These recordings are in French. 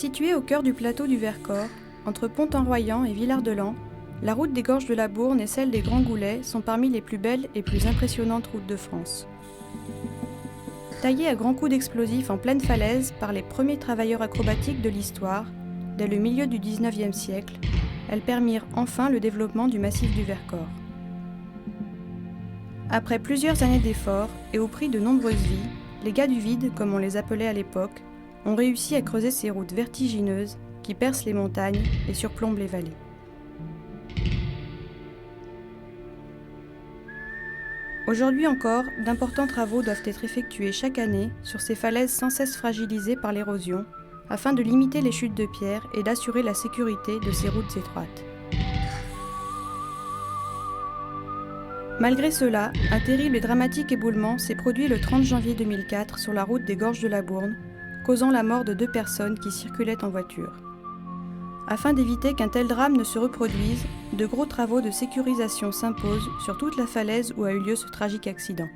Située au cœur du plateau du Vercors, entre Pont-en-Royans et Villard-de-Lans, la route des Gorges de la Bourne et celle des Grands Goulets sont parmi les plus belles et plus impressionnantes routes de France. Taillée à grands coups d'explosifs en pleine falaise par les premiers travailleurs acrobatiques de l'histoire, dès le milieu du XIXe siècle, elles permirent enfin le développement du massif du Vercors. Après plusieurs années d'efforts et au prix de nombreuses vies, les gars du vide, comme on les appelait à l'époque, ont réussi à creuser ces routes vertigineuses qui percent les montagnes et surplombent les vallées. Aujourd'hui encore, d'importants travaux doivent être effectués chaque année sur ces falaises sans cesse fragilisées par l'érosion, afin de limiter les chutes de pierre et d'assurer la sécurité de ces routes étroites. Malgré cela, un terrible et dramatique éboulement s'est produit le 30 janvier 2004 sur la route des Gorges de la Bourne, causant la mort de 2 personnes qui circulaient en voiture. Afin d'éviter qu'un tel drame ne se reproduise, de gros travaux de sécurisation s'imposent sur toute la falaise où a eu lieu ce tragique accident.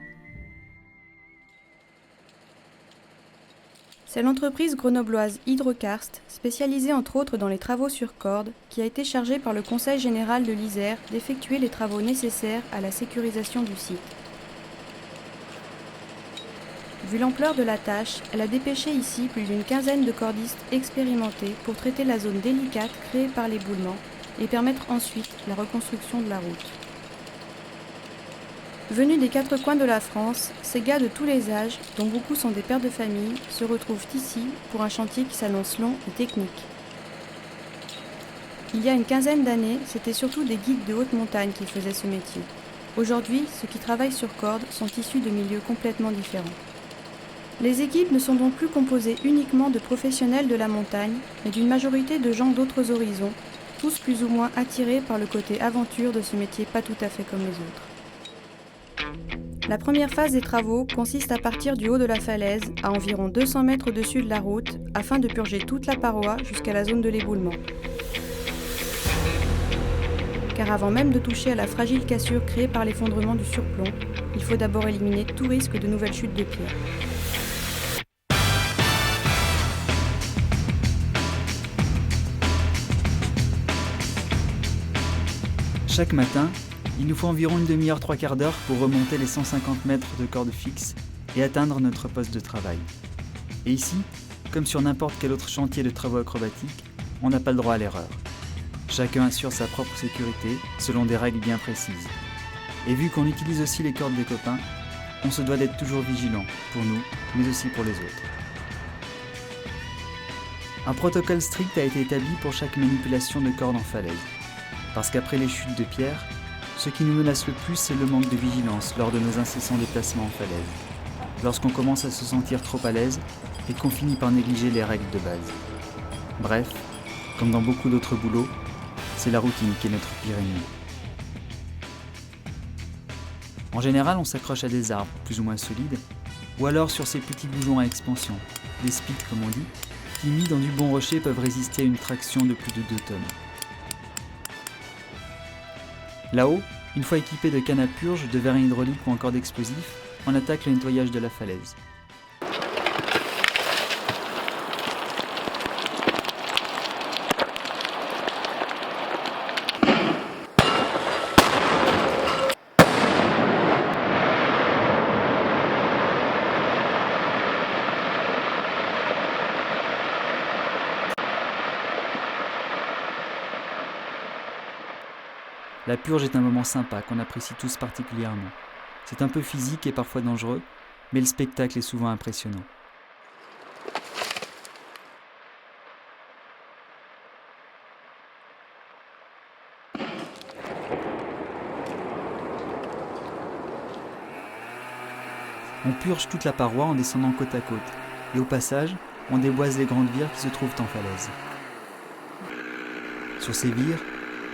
C'est l'entreprise grenobloise Hydrokarst, spécialisée entre autres dans les travaux sur corde, qui a été chargée par le Conseil général de l'Isère d'effectuer les travaux nécessaires à la sécurisation du site. Vu l'ampleur de la tâche, elle a dépêché ici plus d'une quinzaine de cordistes expérimentés pour traiter la zone délicate créée par l'éboulement et permettre ensuite la reconstruction de la route. Venus des 4 coins de la France, ces gars de tous les âges, dont beaucoup sont des pères de famille, se retrouvent ici pour un chantier qui s'annonce long et technique. Il y a une quinzaine d'années, c'était surtout des guides de haute montagne qui faisaient ce métier. Aujourd'hui, ceux qui travaillent sur corde sont issus de milieux complètement différents. Les équipes ne sont donc plus composées uniquement de professionnels de la montagne, mais d'une majorité de gens d'autres horizons, tous plus ou moins attirés par le côté aventure de ce métier pas tout à fait comme les autres. La première phase des travaux consiste à partir du haut de la falaise, à environ 200 mètres au-dessus de la route, afin de purger toute la paroi jusqu'à la zone de l'éboulement. Car avant même de toucher à la fragile cassure créée par l'effondrement du surplomb, il faut d'abord éliminer tout risque de nouvelles chutes de pierre. Chaque matin, il nous faut environ une demi-heure, 3/4 d'heure pour remonter les 150 mètres de corde fixe et atteindre notre poste de travail. Et ici, comme sur n'importe quel autre chantier de travaux acrobatiques, on n'a pas le droit à l'erreur. Chacun assure sa propre sécurité selon des règles bien précises. Et vu qu'on utilise aussi les cordes des copains, on se doit d'être toujours vigilant pour nous, mais aussi pour les autres. Un protocole strict a été établi pour chaque manipulation de corde en falaise. Parce qu'après les chutes de pierre, ce qui nous menace le plus, c'est le manque de vigilance lors de nos incessants déplacements en falaise. Lorsqu'on commence à se sentir trop à l'aise et qu'on finit par négliger les règles de base. Bref, comme dans beaucoup d'autres boulots, c'est la routine qui est notre pire ennemi. En général, on s'accroche à des arbres plus ou moins solides, ou alors sur ces petits boujons à expansion, des spics comme on dit, qui mis dans du bon rocher peuvent résister à une traction de plus de 2 tonnes. Là-haut, une fois équipé de cannes à purge, de vérins hydrauliques ou encore d'explosifs, on attaque le nettoyage de la falaise. La purge est un moment sympa qu'on apprécie tous particulièrement. C'est un peu physique et parfois dangereux, mais le spectacle est souvent impressionnant. On purge toute la paroi en descendant côte à côte, et au passage, on déboise les grandes vires qui se trouvent en falaise. Sur ces vires,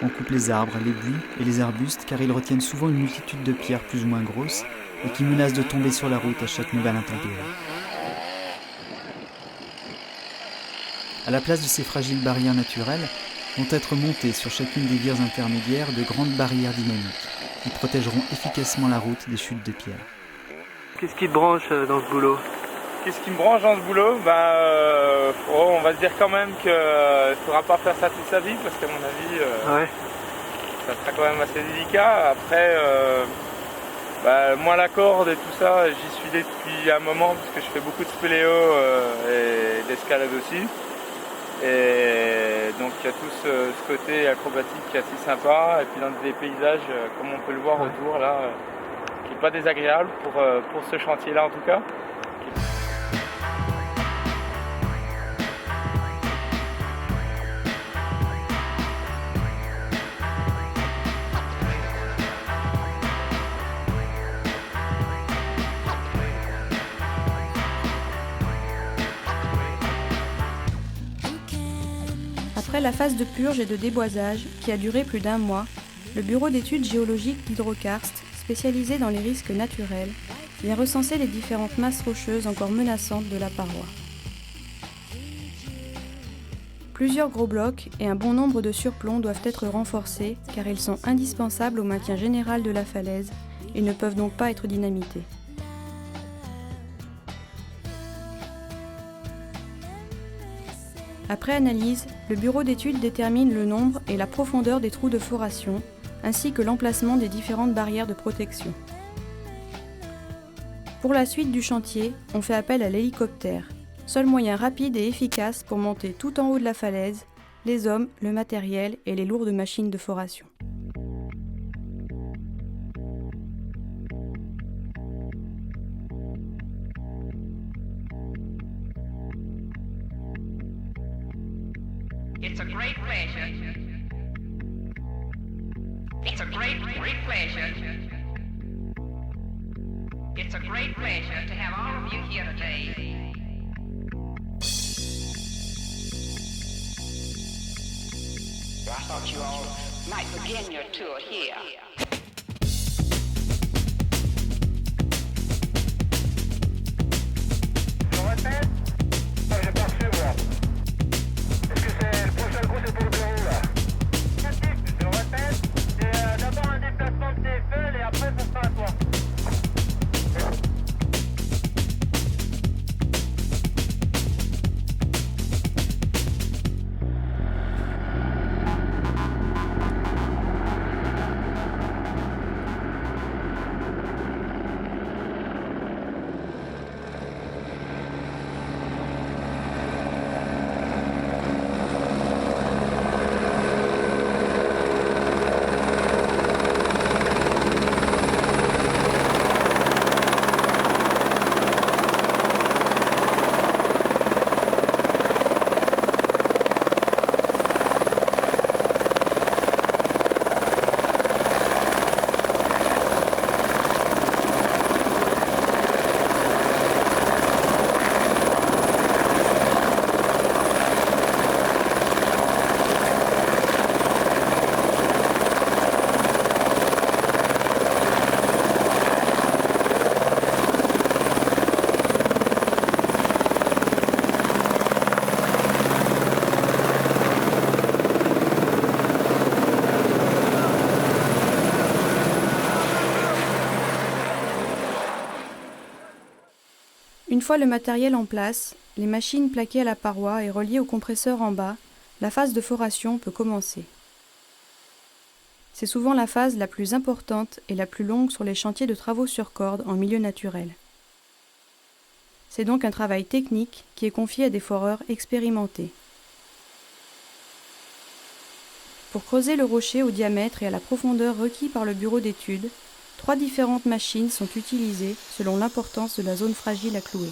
on coupe les arbres, les buis et les arbustes car ils retiennent souvent une multitude de pierres plus ou moins grosses et qui menacent de tomber sur la route à chaque nouvelle intempérie. À la place de ces fragiles barrières naturelles, vont être montées sur chacune des vires intermédiaires de grandes barrières dynamiques qui protégeront efficacement la route des chutes de pierre. Qu'est-ce qui te branche dans ce boulot ? Qu'est-ce qui me branche dans ce boulot? On va se dire quand même qu'il ne faudra pas faire ça toute sa vie, parce qu'à mon avis, ça sera quand même assez délicat. Après, moi la corde et tout ça, j'y suis depuis un moment, parce que je fais beaucoup de spéléo et d'escalade aussi. Et donc il y a tout ce côté acrobatique qui est assez sympa, et puis dans des paysages, comme on peut le voir autour là, qui n'est pas désagréable pour ce chantier-là en tout cas. Après la phase de purge et de déboisage, qui a duré plus d'1 mois, le bureau d'études géologiques d'Hydrokarst, spécialisé dans les risques naturels, vient recenser les différentes masses rocheuses encore menaçantes de la paroi. Plusieurs gros blocs et un bon nombre de surplombs doivent être renforcés car ils sont indispensables au maintien général de la falaise et ne peuvent donc pas être dynamités. Après analyse, le bureau d'études détermine le nombre et la profondeur des trous de foration, ainsi que l'emplacement des différentes barrières de protection. Pour la suite du chantier, on fait appel à l'hélicoptère, seul moyen rapide et efficace pour monter tout en haut de la falaise, les hommes, le matériel et les lourdes machines de foration. It's a great pleasure. It's a great pleasure. It's a great pleasure to have all of you here today. I thought you all might begin your tour here. Une fois le matériel en place, les machines plaquées à la paroi et reliées au compresseur en bas, la phase de foration peut commencer. C'est souvent la phase la plus importante et la plus longue sur les chantiers de travaux sur corde en milieu naturel. C'est donc un travail technique qui est confié à des foreurs expérimentés. Pour creuser le rocher au diamètre et à la profondeur requis par le bureau d'études, 3 différentes machines sont utilisées selon l'importance de la zone fragile à clouer.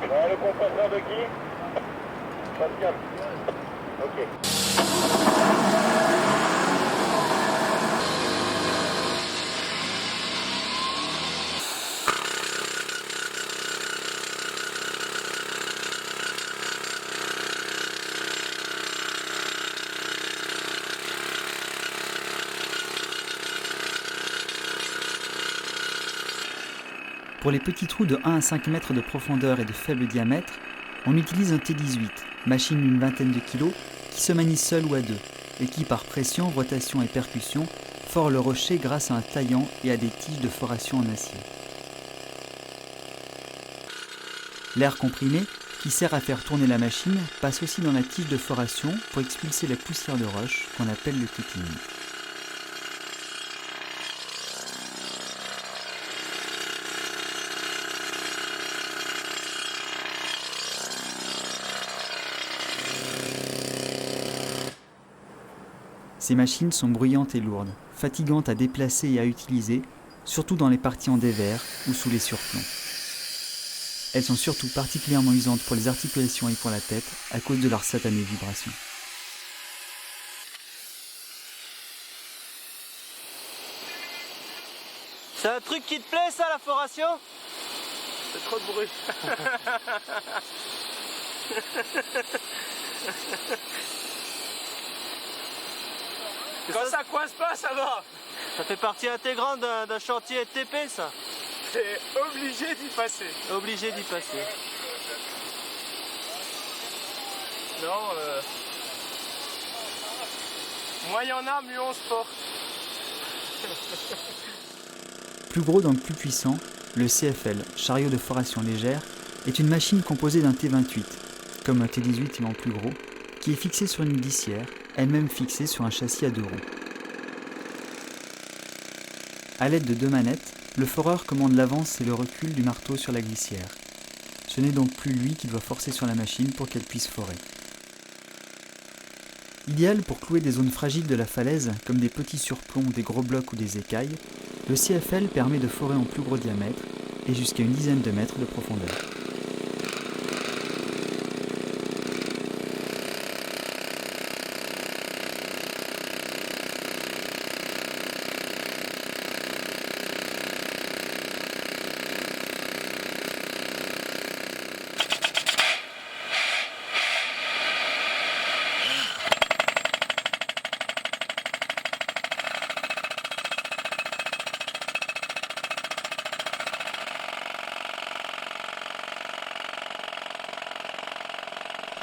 Le compresseur de qui? Pascal. Ok. Pour les petits trous de 1 à 5 mètres de profondeur et de faible diamètre, on utilise un T18, machine d'une vingtaine de kilos, qui se manie seule ou à deux, et qui par pression, rotation et percussion fore le rocher grâce à un taillant et à des tiges de foration en acier. L'air comprimé, qui sert à faire tourner la machine, passe aussi dans la tige de foration pour expulser la poussière de roche qu'on appelle le cutting. Ces machines sont bruyantes et lourdes, fatigantes à déplacer et à utiliser, surtout dans les parties en dévers ou sous les surplombs. Elles sont surtout particulièrement usantes pour les articulations et pour la tête à cause de leurs satanées vibrations. C'est un truc qui te plaît ça, la foration? C'est trop de bruit. Quand ça coince pas, ça va. Ça fait partie intégrante d'un chantier TP, ça. T'es obligé d'y passer. Obligé d'y passer. Non, moins il y en a, mieux on se porte. Plus gros donc plus puissant, le CFL, chariot de foration légère, est une machine composée d'un T28, comme un T18 mais en plus gros, qui est fixé sur une glissière, elle-même fixée sur un châssis à 2 roues. À l'aide de 2 manettes, le foreur commande l'avance et le recul du marteau sur la glissière. Ce n'est donc plus lui qui doit forcer sur la machine pour qu'elle puisse forer. Idéal pour clouer des zones fragiles de la falaise, comme des petits surplombs, des gros blocs ou des écailles, le CFL permet de forer en plus gros diamètre et jusqu'à une dizaine de mètres de profondeur.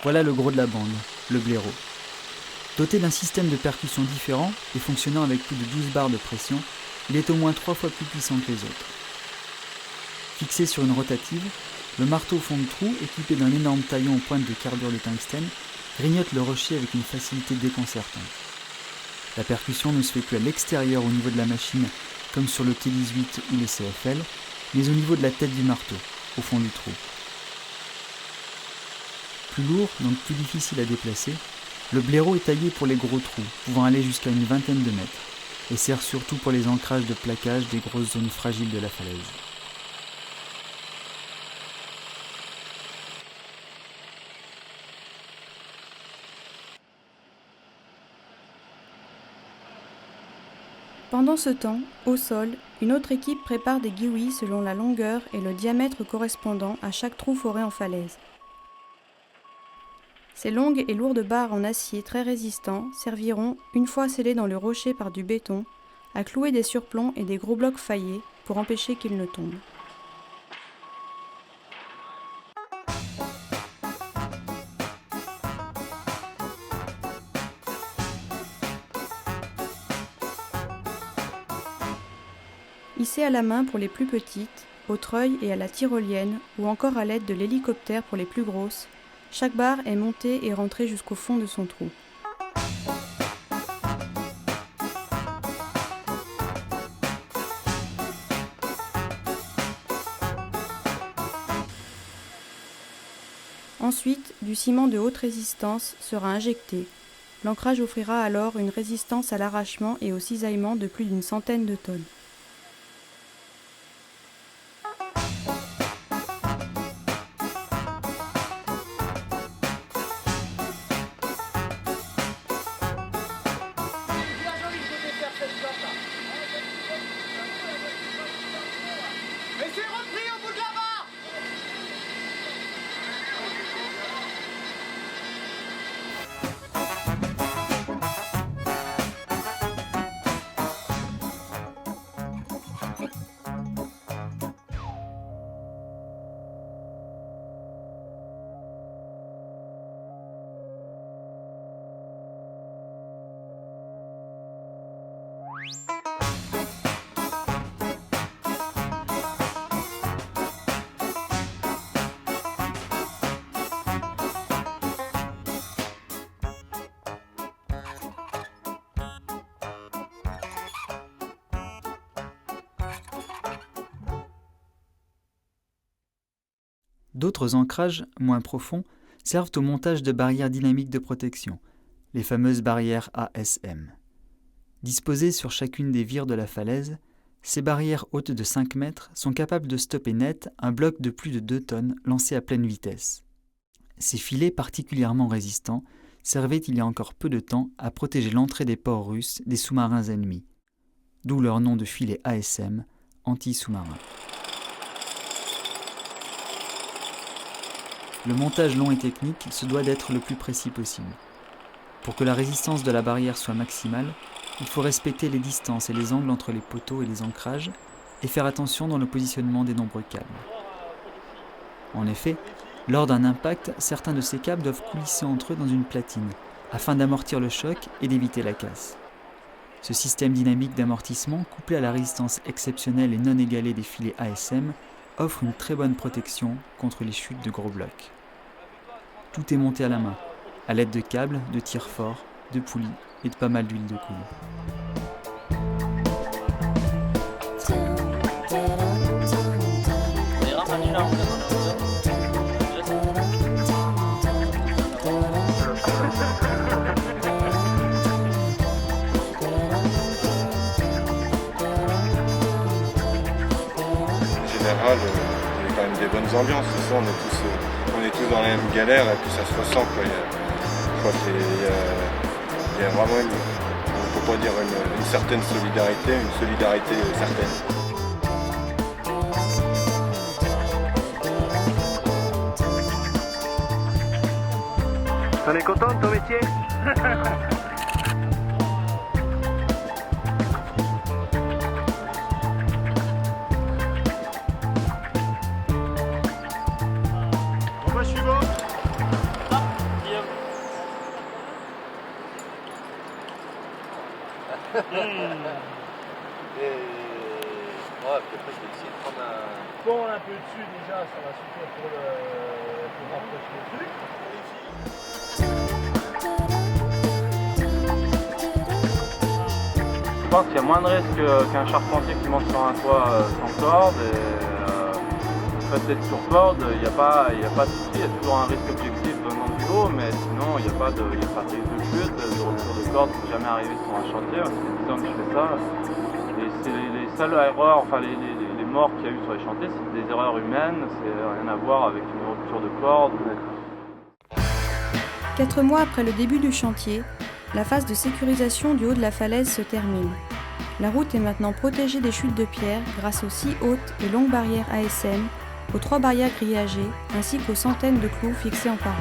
Voilà le gros de la bande, le blaireau. Doté d'un système de percussion différent et fonctionnant avec plus de 12 barres de pression, il est au moins 3 fois plus puissant que les autres. Fixé sur une rotative, le marteau au fond de trou, équipé d'un énorme taillon aux pointes de carbure de tungstène, grignote le rocher avec une facilité déconcertante. La percussion ne se fait plus à l'extérieur au niveau de la machine, comme sur le T18 ou le CFL, mais au niveau de la tête du marteau, au fond du trou. Plus lourd, donc plus difficile à déplacer, le blaireau est taillé pour les gros trous, pouvant aller jusqu'à une vingtaine de mètres, et sert surtout pour les ancrages de plaquage des grosses zones fragiles de la falaise. Pendant ce temps, au sol, une autre équipe prépare des guiouis selon la longueur et le diamètre correspondant à chaque trou foré en falaise. Ces longues et lourdes barres en acier très résistants serviront, une fois scellées dans le rocher par du béton, à clouer des surplombs et des gros blocs faillés pour empêcher qu'ils ne tombent. Hissées à la main pour les plus petites, au treuil et à la tyrolienne, ou encore à l'aide de l'hélicoptère pour les plus grosses, chaque barre est montée et rentrée jusqu'au fond de son trou. Ensuite, du ciment de haute résistance sera injecté. L'ancrage offrira alors une résistance à l'arrachement et au cisaillement de plus d'une centaine de tonnes. D'autres ancrages, moins profonds, servent au montage de barrières dynamiques de protection, les fameuses barrières ASM. Disposées sur chacune des vires de la falaise, ces barrières hautes de 5 mètres sont capables de stopper net un bloc de plus de 2 tonnes lancé à pleine vitesse. Ces filets particulièrement résistants servaient il y a encore peu de temps à protéger l'entrée des ports russes des sous-marins ennemis, d'où leur nom de filet ASM, anti-sous-marin. Le montage long et technique se doit d'être le plus précis possible. Pour que la résistance de la barrière soit maximale, il faut respecter les distances et les angles entre les poteaux et les ancrages et faire attention dans le positionnement des nombreux câbles. En effet, lors d'un impact, certains de ces câbles doivent coulisser entre eux dans une platine afin d'amortir le choc et d'éviter la casse. Ce système dynamique d'amortissement, couplé à la résistance exceptionnelle et non égalée des filets ASM, offre une très bonne protection contre les chutes de gros blocs. Tout est monté à la main, à l'aide de câbles, de tire forts, de poulies et de pas mal d'huile de coude. En général, il y a quand même des bonnes ambiances. C'est ça, on est tous dans la même galère et puis ça se ressent, quoi. Je crois qu'il y a vraiment on peut pas dire une certaine solidarité, une solidarité certaine. T'en es content de ton métier? Moi je suis bon. Et ouais, puis après je vais essayer de prendre un... Bon, un peu dessus déjà, ça va suffire pour rapprocher le truc. Je pense qu'il y a moins de risque qu'un charpentier qui monte sur un toit sans corde. Le fait d'être sur corde, il n'y a pas de souci, il y a toujours un risque objectif venant du haut, mais sinon il n'y a pas de risque de chute, de rupture de corde, c'est jamais arrivé sur un chantier, ça fait 10 ans que je fais ça. Et c'est les seules erreurs, enfin les morts qu'il y a eu sur les chantiers, c'est des erreurs humaines, c'est rien à voir avec une rupture de corde. 4 mois après le début du chantier, la phase de sécurisation du haut de la falaise se termine. La route est maintenant protégée des chutes de pierre grâce aux 6 hautes et longues barrières ASM, aux 3 barrières grillagées, ainsi qu'aux centaines de clous fixés en parois.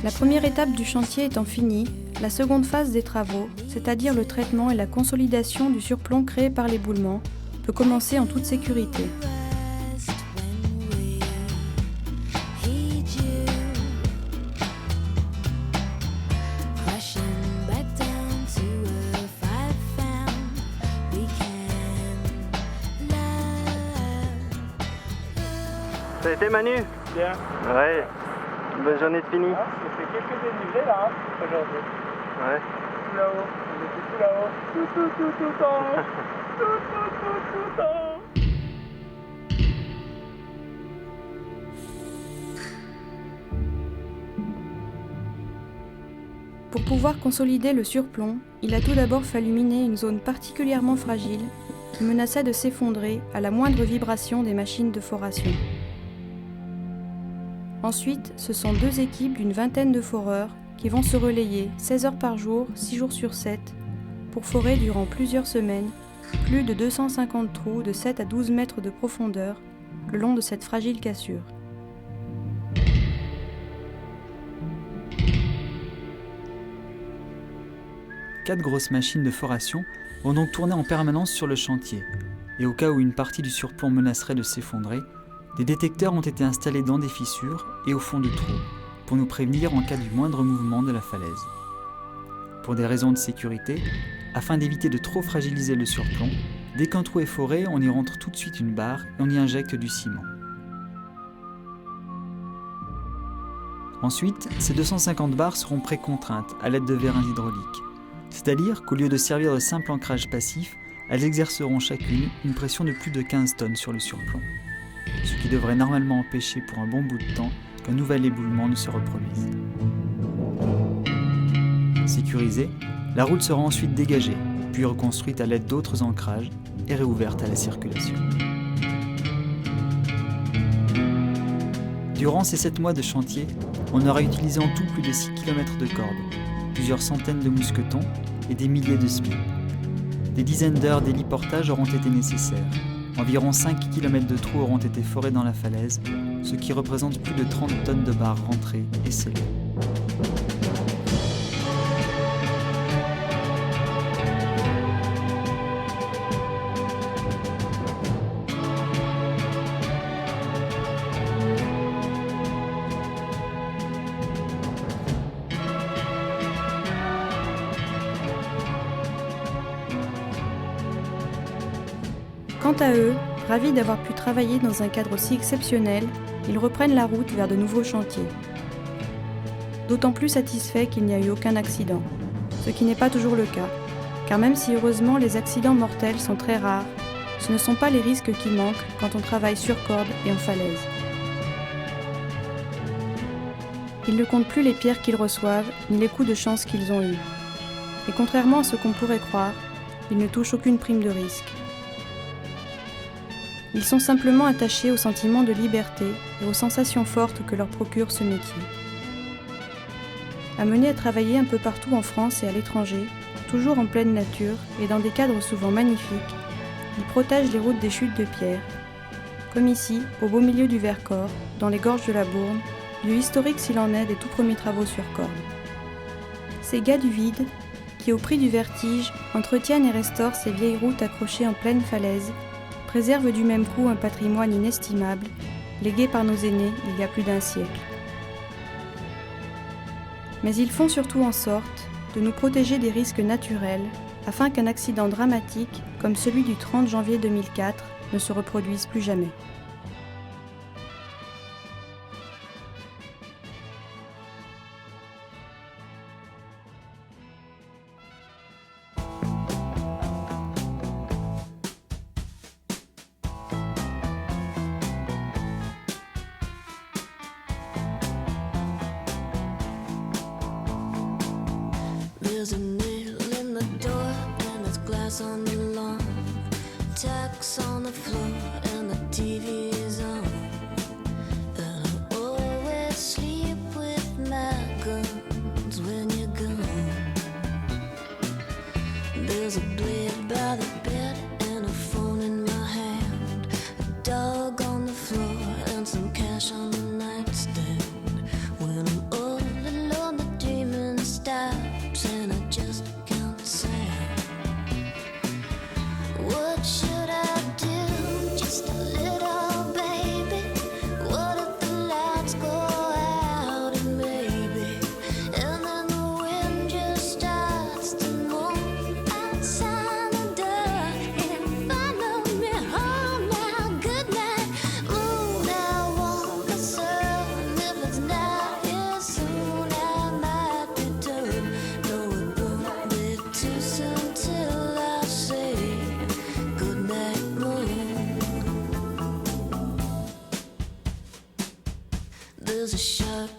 La première étape du chantier étant finie, la seconde phase des travaux, c'est-à-dire le traitement et la consolidation du surplomb créé par l'éboulement, peut commencer en toute sécurité. Ça a été Manu? Bien. Ouais. Bonne journée de fini. J'ai fait quelques dénivelés là, aujourd'hui. Ouais. Tout là-haut, on était tout là-haut. Tout en haut. Tout en haut. Pour pouvoir consolider le surplomb, il a tout d'abord fallu miner une zone particulièrement fragile qui menaçait de s'effondrer à la moindre vibration des machines de foration. Ensuite, ce sont 2 équipes d'une vingtaine de foreurs qui vont se relayer 16 heures par jour, 6 jours sur 7, pour forer durant plusieurs semaines plus de 250 trous de 7 à 12 mètres de profondeur le long de cette fragile cassure. Quatre grosses machines de foration vont donc tourner en permanence sur le chantier, et au cas où une partie du surplomb menacerait de s'effondrer, des détecteurs ont été installés dans des fissures et au fond du trou, pour nous prévenir en cas du moindre mouvement de la falaise. Pour des raisons de sécurité, afin d'éviter de trop fragiliser le surplomb, dès qu'un trou est foré, on y rentre tout de suite une barre et on y injecte du ciment. Ensuite, ces 250 barres seront précontraintes à l'aide de vérins hydrauliques, c'est-à-dire qu'au lieu de servir de simple ancrage passif, elles exerceront chacune une pression de plus de 15 tonnes sur le surplomb, ce qui devrait normalement empêcher pour un bon bout de temps qu'un nouvel éboulement ne se reproduise. Sécurisée, la route sera ensuite dégagée, puis reconstruite à l'aide d'autres ancrages et réouverte à la circulation. Durant ces 7 mois de chantier, on aura utilisé en tout plus de 6 km de cordes, plusieurs centaines de mousquetons et des milliers de SMI. Des dizaines d'heures d'héliportage auront été nécessaires. Environ 5 km de trous auront été forés dans la falaise, ce qui représente plus de 30 tonnes de barres rentrées et scellées. Quant à eux, ravis d'avoir pu travailler dans un cadre aussi exceptionnel, ils reprennent la route vers de nouveaux chantiers. D'autant plus satisfaits qu'il n'y a eu aucun accident, ce qui n'est pas toujours le cas, car même si heureusement les accidents mortels sont très rares, ce ne sont pas les risques qui manquent quand on travaille sur corde et en falaise. Ils ne comptent plus les pierres qu'ils reçoivent, ni les coups de chance qu'ils ont eus. Et contrairement à ce qu'on pourrait croire, ils ne touchent aucune prime de risque. Ils sont simplement attachés au sentiment de liberté et aux sensations fortes que leur procure ce métier. Amenés à travailler un peu partout en France et à l'étranger, toujours en pleine nature et dans des cadres souvent magnifiques, ils protègent les routes des chutes de pierre, comme ici, au beau milieu du Vercors, dans les gorges de la Bourne, lieu historique s'il en est des tout premiers travaux sur corde. Ces gars du vide, qui au prix du vertige, entretiennent et restaurent ces vieilles routes accrochées en pleine falaise, préservent du même coup un patrimoine inestimable, légué par nos aînés il y a plus d'un siècle. Mais ils font surtout en sorte de nous protéger des risques naturels, afin qu'un accident dramatique, comme celui du 30 janvier 2004, ne se reproduise plus jamais. There's a nail in the door and there's glass on the lawn, tacks on the floor and the TV is on. And I always sleep with my guns when you're gone. There's a blade by the bed and a phone in my hand, a dog on the floor and some cash on the nightstand. When I'm all alone, the dreaming stops and I just can't say. What should I do? Just a little baby. What if the lights go out and maybe, and then the wind just starts to move outside the door and follow me home now. Good night, moon. I want the sun. If it's not here soon, I might return. No, it won't be too soon till I say good night, moon. There's a shark